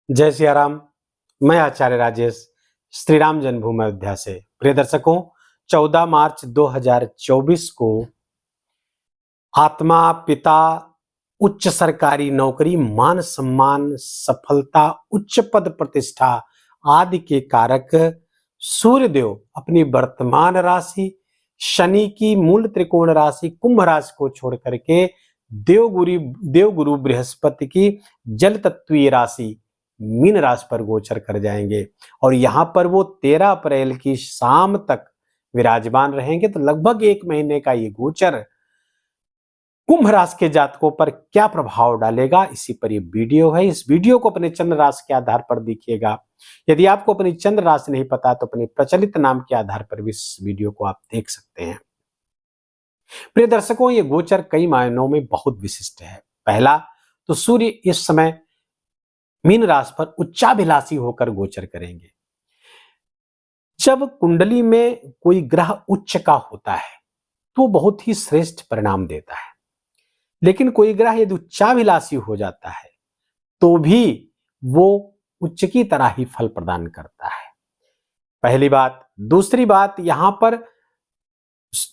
जय सिया राम। मैं आचार्य राजेश श्री राम जन्मभूमि अयोध्या से। प्रिय दर्शकों, 14 मार्च 2024 को आत्मा, पिता, उच्च सरकारी नौकरी, मान सम्मान, सफलता, उच्च पद प्रतिष्ठा आदि के कारक सूर्यदेव अपनी वर्तमान राशि शनि की मूल त्रिकोण राशि कुंभ राशि को छोड़ करके देवगुरु बृहस्पति की जल तत्वीय राशि मीन राशि पर गोचर कर जाएंगे और यहां पर वो 13 अप्रैल की शाम तक विराजमान रहेंगे। तो लगभग 1 महीने का ये गोचर कुंभ राशि के जातकों पर क्या प्रभाव डालेगा, इसी पर ये वीडियो है। इस वीडियो को अपने चंद्र राशि के आधार पर देखिएगा। यदि आपको अपनी चंद्र राशि नहीं पता तो अपने प्रचलित नाम के आधार पर भी इस वीडियो को आप देख सकते हैं। प्रिय दर्शकों, ये गोचर कई मायनों में बहुत विशिष्ट है। पहला तो सूर्य इस समय मीन राशि पर उच्चाभिलाषी होकर गोचर करेंगे। जब कुंडली में कोई ग्रह उच्च का होता है तो बहुत ही श्रेष्ठ परिणाम देता है, लेकिन कोई ग्रह यदि उच्चाभिलाषी हो जाता है तो भी वो उच्च की तरह ही फल प्रदान करता है। पहली बात। दूसरी बात, यहां पर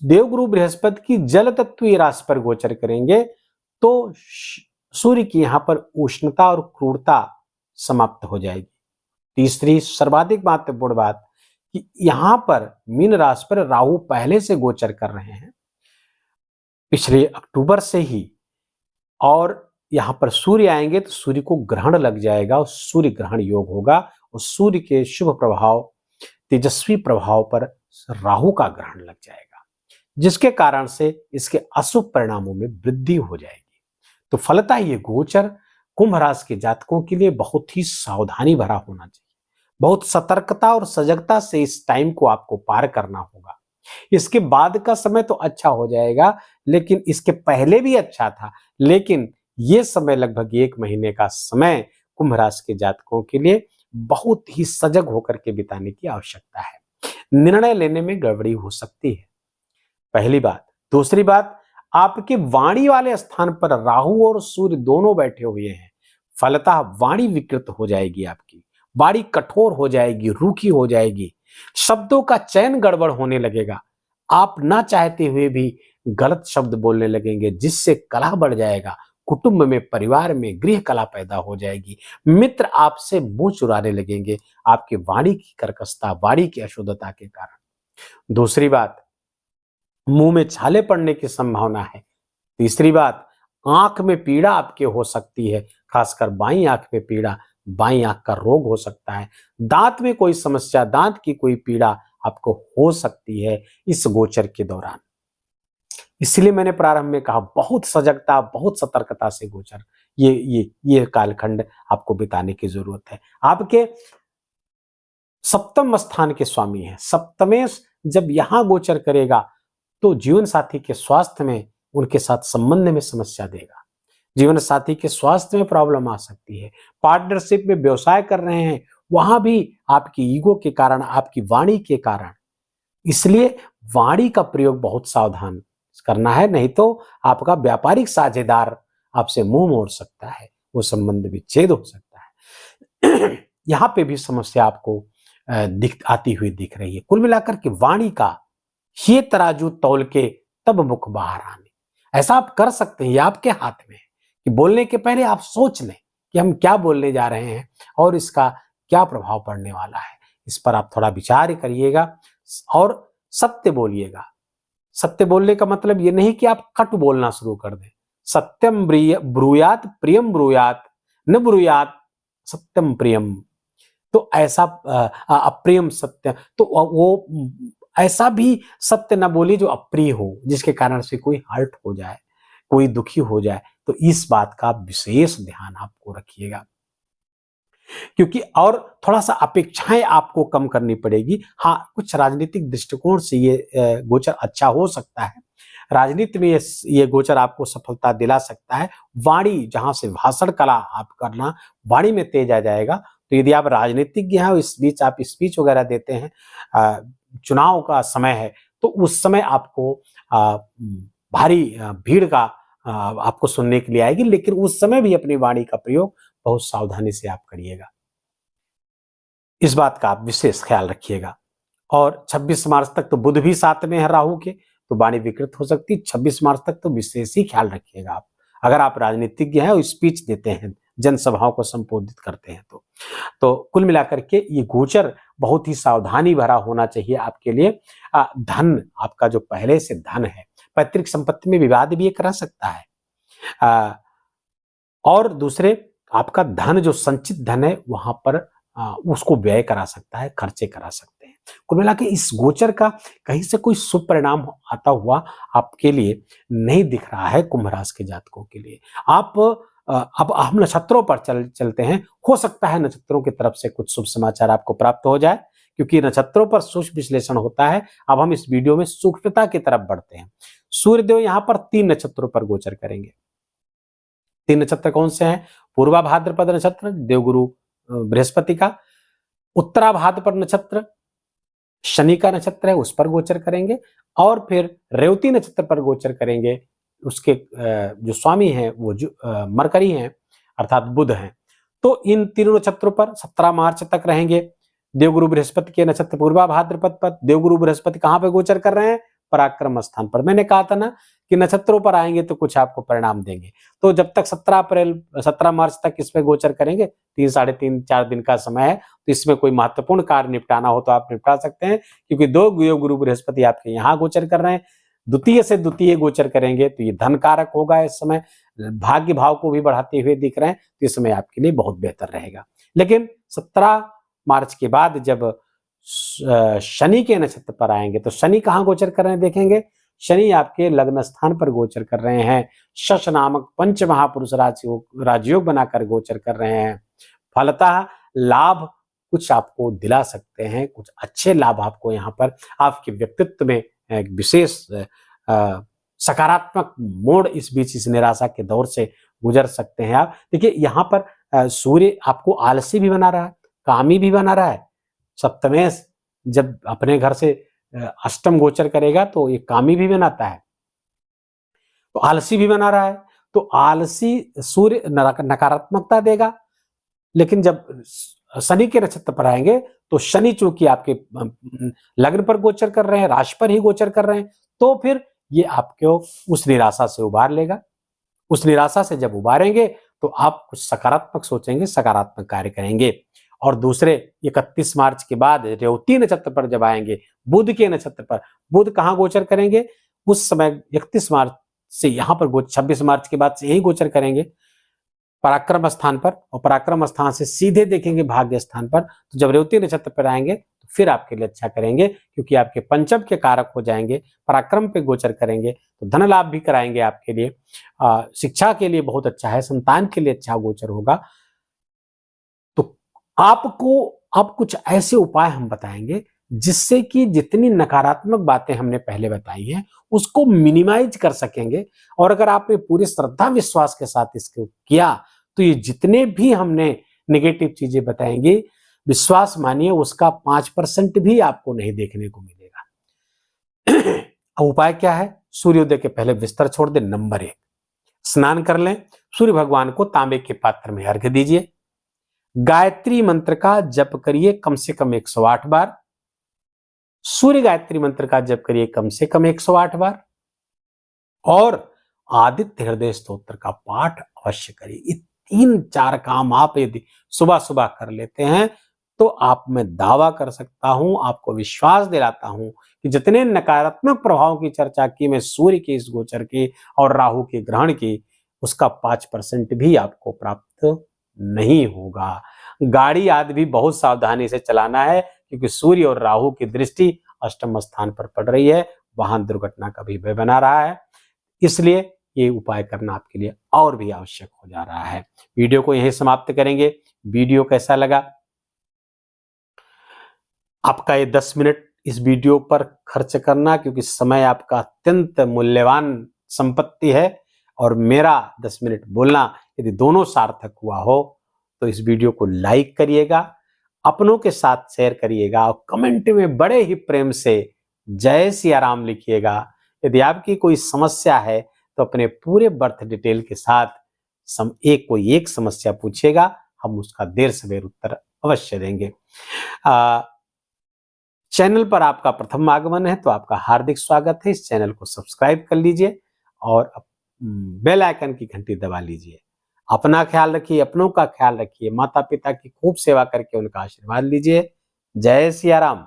देवगुरु बृहस्पति की जल तत्वीय राशि पर गोचर करेंगे तो सूर्य की यहां पर उष्णता और क्रूरता समाप्त हो जाएगी। तीसरी सर्वाधिक महत्वपूर्ण बात कि यहां पर मीन राशि पर राहु पहले से गोचर कर रहे हैं पिछले अक्टूबर से ही, और यहां पर सूर्य आएंगे तो सूर्य को ग्रहण लग जाएगा और सूर्य ग्रहण योग होगा और सूर्य के शुभ प्रभाव तेजस्वी प्रभाव पर राहु का ग्रहण लग जाएगा, जिसके कारण से इसके अशुभ परिणामों में वृद्धि हो जाएगी। तो फलतः ये गोचर कुंभ राशि के जातकों के लिए बहुत ही सावधानी भरा होना चाहिए। बहुत सतर्कता और सजगता से इस टाइम को आपको पार करना होगा। इसके बाद का समय तो अच्छा हो जाएगा, लेकिन इसके पहले भी अच्छा था, लेकिन ये समय लगभग 1 महीने का समय कुंभ राशि के जातकों के लिए बहुत ही सजग होकर के बिताने की आवश्यकता है। निर्णय लेने में गड़बड़ी हो सकती है, पहली बात। दूसरी बात, आपके वाणी वाले स्थान पर राहु और सूर्य दोनों बैठे हुए हैं। फलतः वाणी विकृत हो जाएगी, आपकी वाणी कठोर हो जाएगी, रूखी हो जाएगी, शब्दों का चयन गड़बड़ होने लगेगा। आप ना चाहते हुए भी गलत शब्द बोलने लगेंगे, जिससे कलह बढ़ जाएगा। कुटुंब में, परिवार में गृह कलह पैदा हो जाएगी। मित्र आपसे मुंह चुराने लगेंगे आपकी वाणी की कर्कशता, वाणी की अशुद्धता के कारण। दूसरी बात, मुंह में छाले पड़ने की संभावना है। तीसरी बात, आंख में पीड़ा आपके हो सकती है, खासकर बाईं आंख में पीड़ा, बाईं आंख का रोग हो सकता है। दांत में कोई समस्या, दांत की कोई पीड़ा आपको हो सकती है इस गोचर के दौरान। इसलिए मैंने प्रारंभ में कहा, बहुत सजगता, बहुत सतर्कता से गोचर ये कालखंड आपको बिताने की जरूरत है। आपके सप्तम स्थान के स्वामी है, सप्तमेश जब यहां गोचर करेगा तो जीवन साथी के स्वास्थ्य में, उनके साथ संबंध में समस्या देगा। जीवन साथी के स्वास्थ्य में प्रॉब्लम आ सकती है। पार्टनरशिप में व्यवसाय कर रहे हैं, वहां भी आपकी ईगो के कारण, आपकी वाणी के कारण, इसलिए वाणी का प्रयोग बहुत सावधान करना है, नहीं तो आपका व्यापारिक साझेदार आपसे मुंह मोड़ सकता है, वो संबंध विच्छेद हो सकता है। यहां पे भी समस्या आपको आती हुई दिख रही है। कुल मिलाकर के वाणी का ये तराजू तौल के तब मुख बाहर आने, ऐसा आप कर सकते हैं, ये आपके हाथ में है कि बोलने के पहले आप सोच लें कि हम क्या बोलने जा रहे हैं और इसका क्या प्रभाव पड़ने वाला है। इस पर आप थोड़ा विचार करिएगा और सत्य बोलिएगा। सत्य बोलने का मतलब ये नहीं कि आप कटु बोलना शुरू कर दें। सत्यम ब्रूयात प्रियम ब्रूयात, न ब्रूयात सत्यम प्रियम। तो ऐसा अप्रियम सत्य, तो वो ऐसा भी सत्य न बोली जो अप्रिय हो, जिसके कारण से कोई हर्ट हो जाए, कोई दुखी हो जाए। तो इस बात का विशेष ध्यान आपको रखिएगा, क्योंकि और थोड़ा सा अपेक्षाएं आपको कम करनी पड़ेगी। हाँ, कुछ राजनीतिक दृष्टिकोण से ये गोचर अच्छा हो सकता है। राजनीति में ये गोचर आपको सफलता दिला सकता है। वाणी, जहां से भाषण कला आप करना, वाणी में तेज आ जाएगा। तो यदि आप राजनीतिज्ञ हैं, इस बीच आप स्पीच वगैरह देते हैं, चुनाव का समय है, तो उस समय आपको भारी भीड़ का आपको सुनने के लिए आएगी, लेकिन उस समय भी अपनी वाणी का प्रयोग बहुत सावधानी से आप करिएगा। इस बात का आप विशेष ख्याल रखिएगा। और 26 मार्च तक तो बुध भी साथ में है राहु के, तो वाणी विकृत हो सकती है। 26 मार्च तक तो विशेष ही ख्याल रखिएगा आप, अगर आप राजनीतिज्ञ हैं और स्पीच देते हैं, जनसभाओं को संबोधित करते हैं तो कुल मिलाकर के ये गोचर बहुत ही सावधानी भरा होना चाहिए आपके लिए। धन, आपका जो पहले से धन है, पैतृक संपत्ति में विवाद भी एक रह सकता है। और दूसरे, आपका धन जो संचित धन है वहां पर उसको व्यय करा सकता है, खर्चे करा सकते हैं। कुल मिला के इस गोचर का कहीं से कोई शुभ परिणाम आता हुआ आपके लिए नहीं दिख रहा है कुंभ राशि के जातकों के लिए। आप अब हम नक्षत्रों पर चलते हैं। हो सकता है नक्षत्रों की तरफ से कुछ शुभ समाचार आपको प्राप्त हो जाए, क्योंकि नक्षत्रों पर सूक्ष्म विश्लेषण होता है। अब हम इस वीडियो में सूक्ष्मता की तरफ बढ़ते हैं। सूर्यदेव यहाँ पर 3 नक्षत्रों पर गोचर करेंगे। 3 नक्षत्र कौन से हैं? पूर्वा भाद्रपद नक्षत्र देवगुरु बृहस्पति का, उत्तरा भाद्रपद नक्षत्र शनि का नक्षत्र है, उस पर गोचर करेंगे, और फिर रेवती नक्षत्र पर गोचर करेंगे। उसके जो स्वामी हैं वो जो मरकरी हैं, अर्थात बुध हैं। तो इन तीनों नक्षत्रों पर 17 मार्च तक रहेंगे। देवगुरु बृहस्पति के नक्षत्र पूर्वा भाद्रपद पर देवगुरु बृहस्पति कहां पर गोचर कर रहे हैं? पराक्रम स्थान पर। मैंने कहा था ना कि नक्षत्रों पर आएंगे तो कुछ आपको परिणाम देंगे। तो जब तक 17 मार्च तक इस पे गोचर करेंगे, 3, साढ़े 3, 4 दिन का समय है, तो इसमें कोई महत्वपूर्ण कार्य निपटाना हो तो आप निपटा सकते हैं, क्योंकि 2 गुरु बृहस्पति आपके यहाँ गोचर कर रहे हैं। द्वितीय से द्वितीय गोचर करेंगे तो ये धन कारक होगा। इस समय भाग्य भाव को भी बढ़ाते हुए दिख रहे हैं, तो इस समय आपके लिए बहुत बेहतर रहेगा। लेकिन 17 मार्च के बाद जब शनि के नक्षत्र पर आएंगे, तो शनि कहाँ गोचर कर रहे हैं देखेंगे। शनि आपके लग्न स्थान पर गोचर कर रहे हैं। शश नामक पंच महापुरुष राजयोग बनाकर गोचर कर रहे हैं। फलतः लाभ कुछ आपको दिला सकते हैं, कुछ अच्छे लाभ आपको यहाँ पर आपके व्यक्तित्व में एक विशेष सकारात्मक मोड़ इस बीच इस निराशा के दौर से गुजर सकते हैं आप। देखिए यहाँ पर सूर्य आपको आलसी भी बना रहा है, कामी भी बना रहा है। सप्तमेश जब अपने घर से अष्टम गोचर करेगा तो ये कामी भी बनाता है, तो आलसी भी बना रहा है। तो आलसी सूर्य नकारात्मकता देगा, लेकिन जब शनि के नक्षत्र पर आएंगे तो शनि चूंकि आपके लग्न पर गोचर कर रहे हैं, राशि पर ही गोचर कर रहे हैं, तो फिर ये आपको उस निराशा से उबार लेगा। उस निराशा से जब उबारेंगे तो आप कुछ सकारात्मक सोचेंगे, सकारात्मक कार्य करेंगे। और दूसरे 31 मार्च के बाद रेवती नक्षत्र पर जब आएंगे, बुध के नक्षत्र पर, बुध कहाँ गोचर करेंगे? उस समय 31 मार्च से यहाँ पर 26 मार्च के बाद से यही गोचर करेंगे पराक्रम स्थान पर, और पराक्रम स्थान से सीधे देखेंगे भाग्य स्थान पर। तो जब रेवती नक्षत्र पर आएंगे तो फिर आपके लिए अच्छा करेंगे, क्योंकि आपके पंचम के कारक हो जाएंगे, पराक्रम पे गोचर करेंगे तो धन लाभ भी कराएंगे आपके लिए। शिक्षा के लिए बहुत अच्छा है, संतान के लिए अच्छा गोचर होगा। तो आपको अब कुछ ऐसे उपाय हम बताएंगे जिससे कि जितनी नकारात्मक बातें हमने पहले बताई हैं उसको मिनिमाइज कर सकेंगे। और अगर आपने पूरी श्रद्धा विश्वास के साथ इसको किया तो ये जितने भी हमने नेगेटिव चीजें बताएंगे, विश्वास मानिए उसका 5% भी आपको नहीं देखने को मिलेगा। अब उपाय क्या है? सूर्योदय के पहले बिस्तर छोड़ दे। नंबर 1, स्नान कर लें, सूर्य भगवान को तांबे के पात्र में अर्घ्य दीजिए, गायत्री मंत्र का जप करिए कम से कम 108 बार, सूर्य गायत्री मंत्र का जप करिए कम से कम 108 बार, और आदित्य हृदय स्तोत्र का पाठ अवश्य करिए। ये 3-4 काम आप यदि सुबह सुबह कर लेते हैं तो आप, मैं दावा कर सकता हूं, आपको विश्वास दिलाता हूं कि जितने नकारात्मक प्रभाव की चर्चा की मैं सूर्य के इस गोचर की और राहु के ग्रहण की, उसका 5% भी आपको प्राप्त नहीं होगा। गाड़ी आदि भी बहुत सावधानी से चलाना है, क्योंकि सूर्य और राहु की दृष्टि अष्टम स्थान पर पड़ रही है, वाहन दुर्घटना का भी भय बना रहा है। इसलिए ये उपाय करना आपके लिए और भी आवश्यक हो जा रहा है। वीडियो को यहीं समाप्त करेंगे। वीडियो कैसा लगा? आपका ये 10 मिनट इस वीडियो पर खर्च करना, क्योंकि समय आपका अत्यंत मूल्यवान संपत्ति है, और मेरा 10 मिनट बोलना यदि दोनों सार्थक हुआ हो तो इस वीडियो को लाइक करिएगा, अपनों के साथ शेयर करिएगा, और कमेंट में बड़े ही प्रेम से जय सिया राम लिखिएगा। यदि आपकी कोई समस्या है तो अपने पूरे बर्थ डिटेल के साथ कोई एक समस्या पूछिएगा, हम उसका देर सवेर उत्तर अवश्य देंगे। चैनल पर आपका प्रथम आगमन है तो आपका हार्दिक स्वागत है। इस चैनल को सब्सक्राइब कर लीजिए और बेल आइकन की घंटी दबा लीजिए। अपना ख्याल रखिए, अपनों का ख्याल रखिए, माता पिता की खूब सेवा करके उनका आशीर्वाद लीजिए। जय सिया राम।